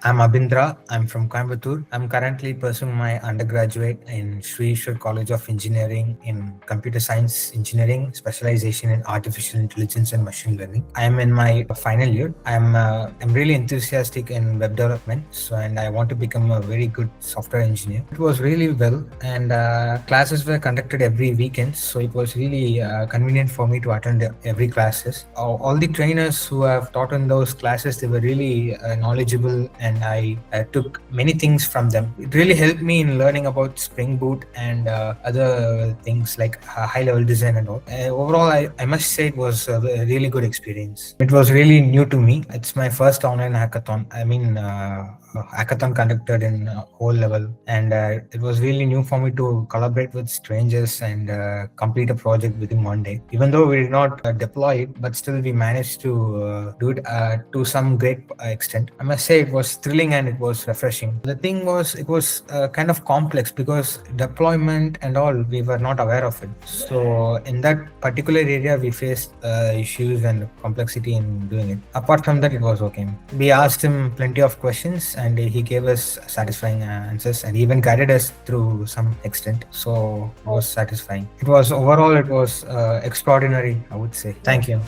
I'm Abhindra. I'm from Coimbatore. I'm currently pursuing my undergraduate in Sri Ishwar College of Engineering in Computer Science Engineering, specialization in Artificial Intelligence and Machine Learning. I'm in my final year. I'm really enthusiastic in web development, and I want to become a very good software engineer. It was really well, and classes were conducted every weekend, so it was really convenient for me to attend every classes. All the trainers who have taught in those classes, they were really knowledgeable, and I took many things from them. It really helped me in learning about Spring Boot and other things like high level design and all. Overall, I must say it was a really good experience. It was really new to me. It's my first online hackathon. Hackathon conducted in whole level, and it was really new for me to collaborate with strangers and complete a project within one day. Even though we did not deploy it, but still we managed to do it to some great extent. I must say it was thrilling and it was refreshing. The thing was, it was kind of complex because deployment and all, we were not aware of it. So in that particular area, we faced issues and complexity in doing it. Apart from that, it was okay. We asked him plenty of questions and he gave us satisfying answers and even guided us through some extent. So it was satisfying. It was overall, it was extraordinary, I would say. Thank you.